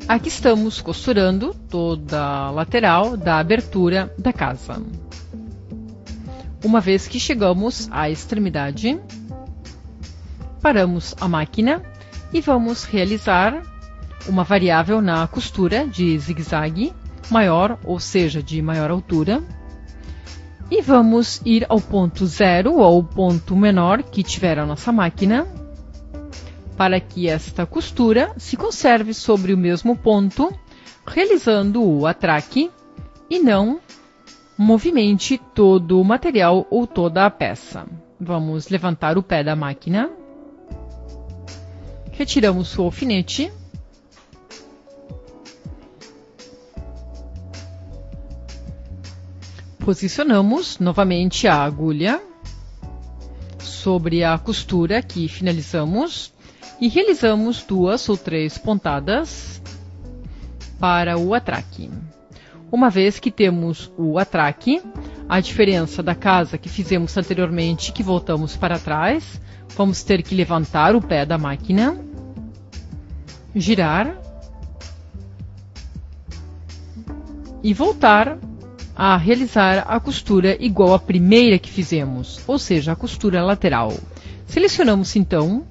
Aqui estamos costurando toda a lateral da abertura da casa. Uma vez que chegamos à extremidade, paramos a máquina e vamos realizar uma variável na costura de zigue-zague maior, ou seja, de maior altura. E vamos ir ao ponto zero ou ao ponto menor que tiver a nossa máquina, para que esta costura se conserve sobre o mesmo ponto, realizando o atraque e não movimente todo o material ou toda a peça. Vamos levantar o pé da máquina, retiramos o alfinete, posicionamos novamente a agulha sobre a costura que finalizamos e realizamos 2 ou 3 pontadas para o atraque. Uma vez que temos o atraque, a diferença da casa que fizemos anteriormente, que voltamos para trás, vamos ter que levantar o pé da máquina, girar e voltar a realizar a costura igual à primeira que fizemos, ou seja, a costura lateral. Selecionamos então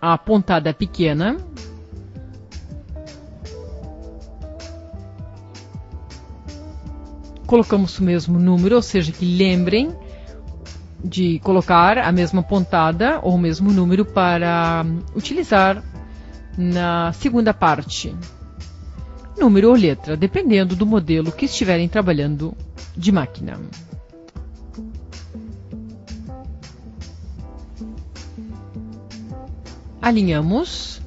a pontada pequena, colocamos o mesmo número, ou seja, que lembrem de colocar a mesma pontada ou o mesmo número para utilizar na segunda parte. Número ou letra, dependendo do modelo que estiverem trabalhando de máquina. Alinhamos,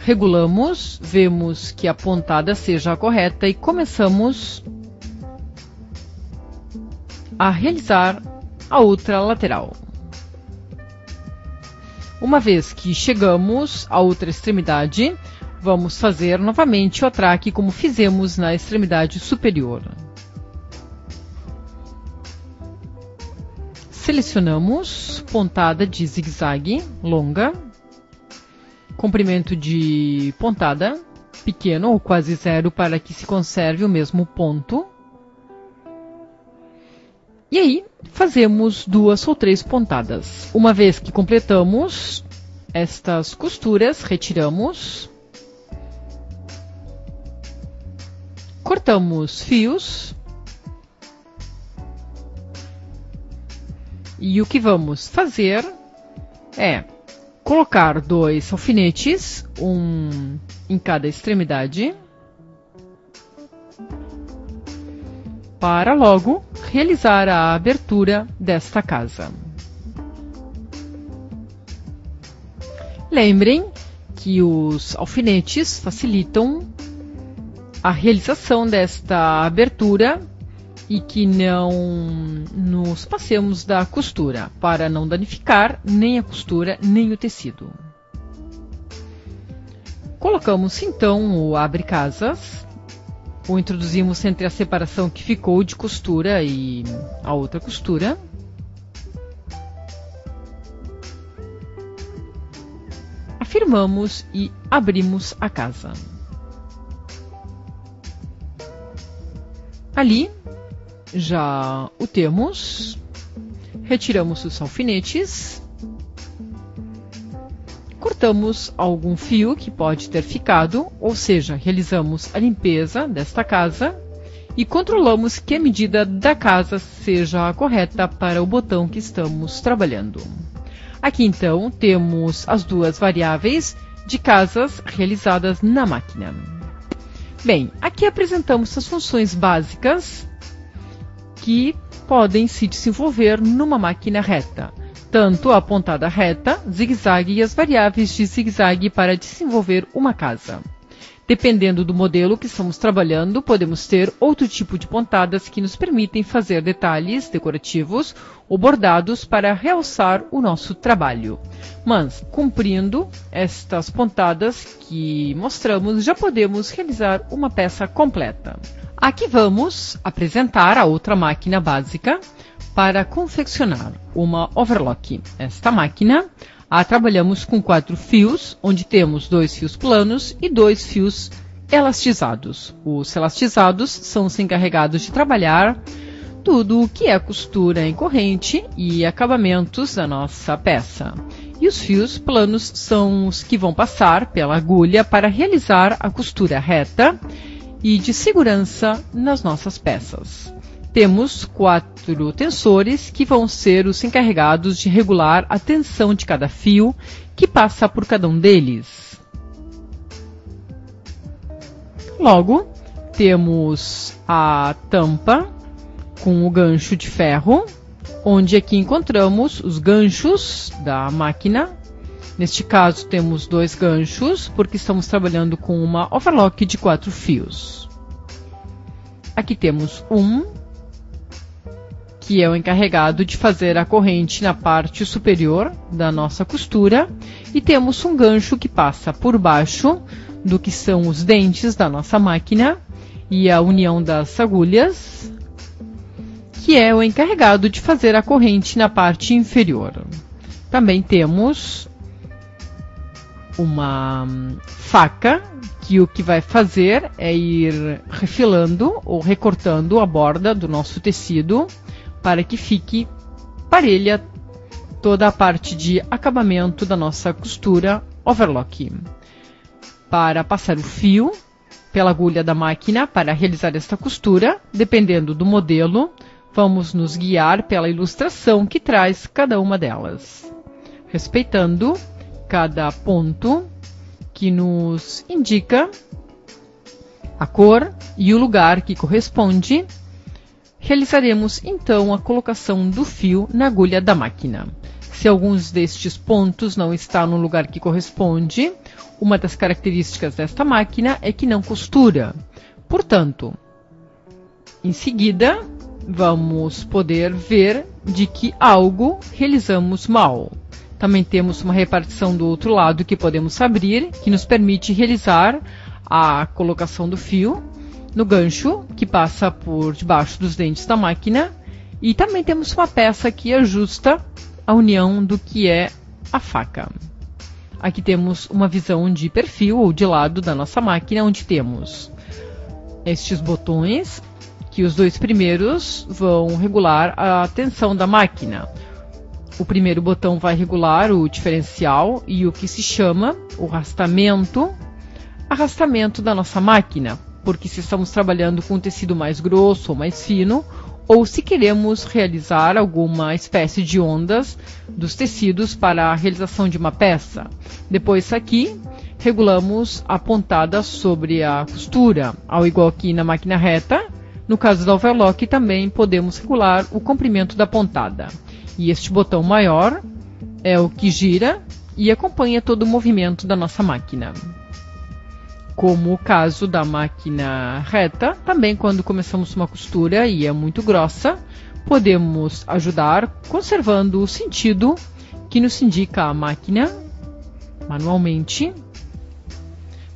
regulamos, vemos que a pontada seja a correta e começamos a realizar a outra lateral. Uma vez que chegamos à outra extremidade, vamos fazer novamente o atraque como fizemos na extremidade superior. Selecionamos pontada de zigue-zague longa, comprimento de pontada pequeno ou quase zero para que se conserve o mesmo ponto. E aí fazemos 2 ou 3 pontadas. Uma vez que completamos estas costuras, retiramos, cortamos fios. E o que vamos fazer é colocar 2 alfinetes, um em cada extremidade, para logo realizar a abertura desta casa. Lembrem que os alfinetes facilitam a realização desta abertura e que não nos passemos da costura, para não danificar nem a costura nem o tecido. Colocamos então o abre-casas, o introduzimos entre a separação que ficou de costura e a outra costura. Afirmamos e abrimos a casa. Ali já o temos, retiramos os alfinetes, cortamos algum fio que pode ter ficado, ou seja, realizamos a limpeza desta casa e controlamos que a medida da casa seja a correta para o botão que estamos trabalhando. Aqui então temos as 2 variáveis de casas realizadas na máquina. Bem, aqui apresentamos as funções básicas que podem se desenvolver numa máquina reta, tanto a pontada reta, zigue-zague e as variáveis de zigue-zague para desenvolver uma casa. Dependendo do modelo que estamos trabalhando, podemos ter outro tipo de pontadas que nos permitem fazer detalhes decorativos ou bordados para realçar o nosso trabalho. Mas, cumprindo estas pontadas que mostramos, já podemos realizar uma peça completa. Aqui vamos apresentar a outra máquina básica Para confeccionar uma overlock, esta máquina, trabalhamos com 4 fios, onde temos 2 fios planos e 2 fios elastizados. Os elastizados são os encarregados de trabalhar tudo o que é costura em corrente e acabamentos da nossa peça. E os fios planos são os que vão passar pela agulha para realizar a costura reta e de segurança nas nossas peças. Temos 4 tensores que vão ser os encarregados de regular a tensão de cada fio que passa por cada um deles. Logo, temos a tampa com o gancho de ferro, onde aqui encontramos os ganchos da máquina. Neste caso, temos 2 ganchos, porque estamos trabalhando com uma overlock de 4 fios. Aqui temos que é o encarregado de fazer a corrente na parte superior da nossa costura, e temos um gancho que passa por baixo do que são os dentes da nossa máquina e a união das agulhas, que é o encarregado de fazer a corrente na parte inferior. Também temos uma faca, que o que vai fazer é ir refilando ou recortando a borda do nosso tecido para que fique parelha toda a parte de acabamento da nossa costura overlock. Para passar o fio pela agulha da máquina para realizar esta costura, dependendo do modelo, vamos nos guiar pela ilustração que traz cada uma delas, respeitando cada ponto que nos indica a cor e o lugar que corresponde. Realizaremos então a colocação do fio na agulha da máquina. Se alguns destes pontos não está no lugar que corresponde, uma das características desta máquina é que não costura. Portanto, em seguida, vamos poder ver de que algo realizamos mal. Também temos uma repartição do outro lado que podemos abrir, que nos permite realizar a colocação do fio no gancho que passa por debaixo dos dentes da máquina, e também temos uma peça que ajusta a união do que é a faca. Aqui temos uma visão de perfil ou de lado da nossa máquina, onde temos estes botões, que os 2 primeiros vão regular a tensão da máquina. O primeiro botão vai regular o diferencial e o que se chama o arrastamento da nossa máquina, porque se estamos trabalhando com um tecido mais grosso ou mais fino, ou se queremos realizar alguma espécie de ondas dos tecidos para a realização de uma peça. Depois aqui, regulamos a pontada sobre a costura, ao igual que na máquina reta. No caso da overlock, também podemos regular o comprimento da pontada. E este botão maior é o que gira e acompanha todo o movimento da nossa máquina. Como o caso da máquina reta, também quando começamos uma costura e é muito grossa, podemos ajudar conservando o sentido que nos indica a máquina manualmente,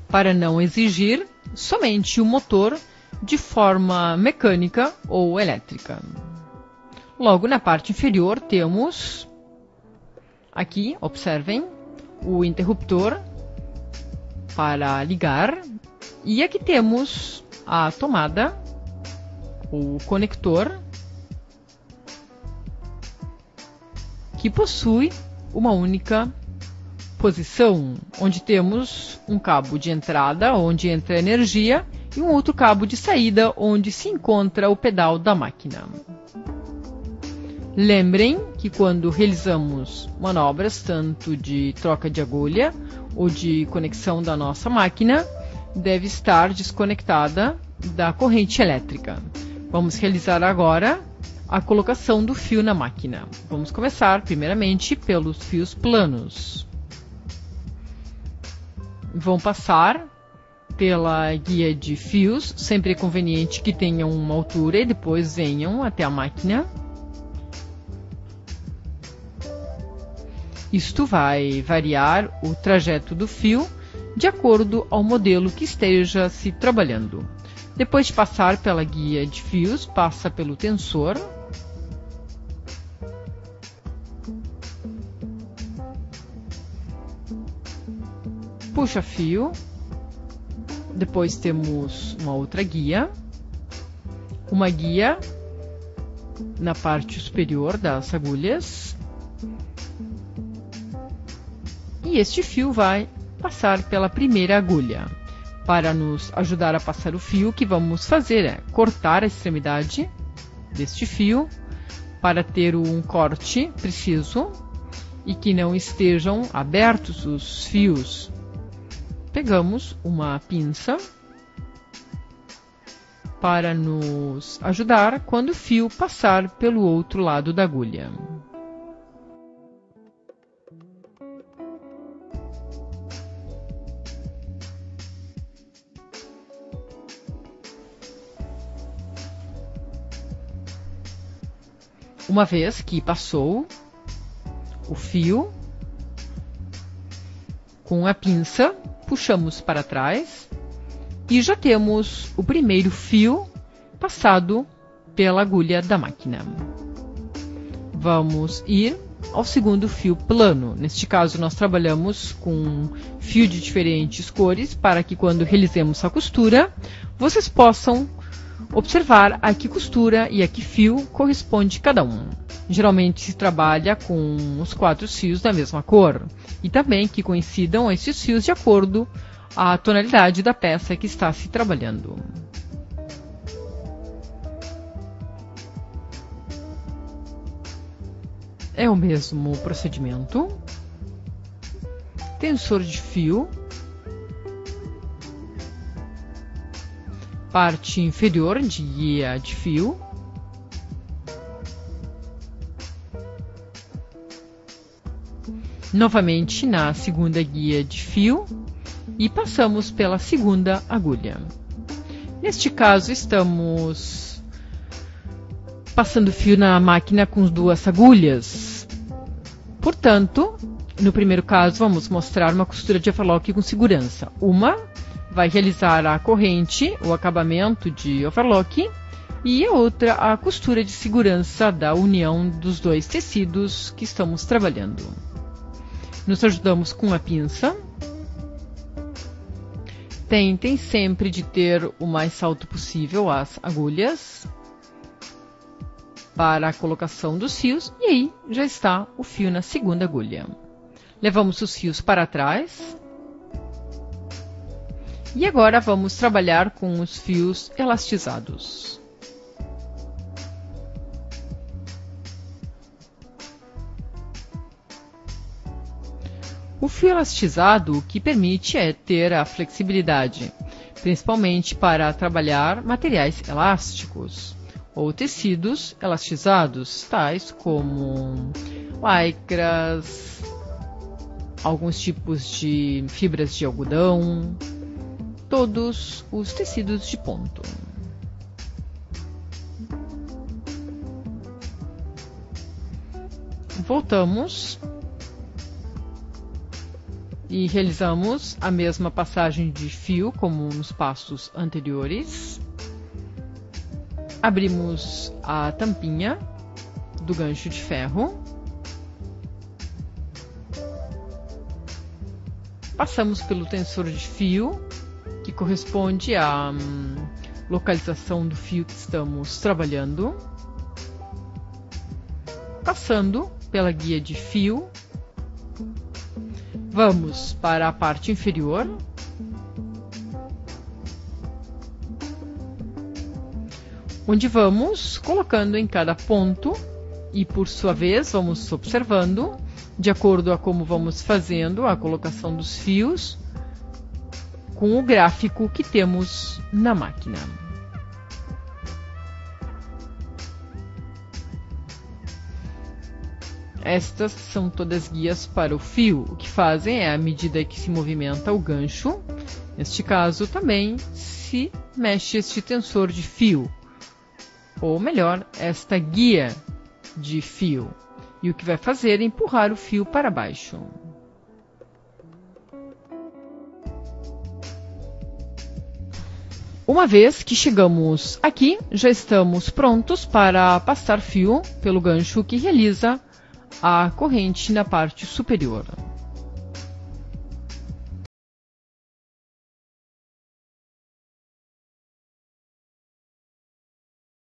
para não exigir somente o motor de forma mecânica ou elétrica. Logo na parte inferior temos aqui, observem, o interruptor para ligar, e aqui temos a tomada, o conector, que possui uma única posição, onde temos um cabo de entrada, onde entra a energia, e um outro cabo de saída, onde se encontra o pedal da máquina. Lembrem que quando realizamos manobras, tanto de troca de agulha ou de conexão da nossa máquina, deve estar desconectada da corrente elétrica. Vamos realizar agora a colocação do fio na máquina. Vamos começar primeiramente pelos fios planos. Vão passar pela guia de fios, sempre é conveniente que tenham uma altura e depois venham até a máquina. Isto vai variar o trajeto do fio de acordo ao modelo que esteja se trabalhando. Depois de passar pela guia de fios, passa pelo tensor, puxa fio, depois temos uma outra guia, uma guia na parte superior das agulhas, e este fio vai passar pela primeira agulha. Para nos ajudar a passar o fio, o que vamos fazer é cortar a extremidade deste fio para ter um corte preciso e que não estejam abertos os fios. Pegamos uma pinça para nos ajudar quando o fio passar pelo outro lado da agulha. Uma vez que passou o fio, com a pinça, puxamos para trás e já temos o primeiro fio passado pela agulha da máquina. Vamos ir ao segundo fio plano. Neste caso, nós trabalhamos com fio de diferentes cores para que quando realizemos a costura, vocês possam observar a que costura e a que fio corresponde cada um. Geralmente se trabalha com os 4 fios da mesma cor e também que coincidam esses fios de acordo à tonalidade da peça que está se trabalhando. É o mesmo procedimento. Tensor de fio, parte inferior de guia de fio, novamente na segunda guia de fio e passamos pela segunda agulha. Neste caso, estamos passando fio na máquina com 2 agulhas. Portanto, no primeiro caso, vamos mostrar uma costura de overlock com segurança. Uma vai realizar a corrente, o acabamento de overlock, e a outra a costura de segurança da união dos 2 tecidos que estamos trabalhando. Nos ajudamos com a pinça. Tentem sempre de ter o mais alto possível as agulhas para a colocação dos fios, e aí já está o fio na segunda agulha. Levamos os fios para trás. E agora vamos trabalhar com os fios elastizados. O fio elastizado o que permite é ter a flexibilidade, principalmente para trabalhar materiais elásticos ou tecidos elastizados, tais como lycras, alguns tipos de fibras de algodão, todos os tecidos de ponto. Voltamos e realizamos a mesma passagem de fio como nos passos anteriores. Abrimos a tampinha do gancho de ferro. Passamos pelo tensor de fio, que corresponde à localização do fio que estamos trabalhando. Passando pela guia de fio, vamos para a parte inferior, onde vamos colocando em cada ponto e, por sua vez, vamos observando, de acordo a como vamos fazendo a colocação dos fios, com o gráfico que temos na máquina. Estas são todas guias para o fio. O que fazem é, à medida que se movimenta o gancho, neste caso também se mexe este tensor de fio, ou melhor, esta guia de fio. E o que vai fazer é empurrar o fio para baixo. Uma vez que chegamos aqui, já estamos prontos para passar fio pelo gancho que realiza a corrente na parte superior.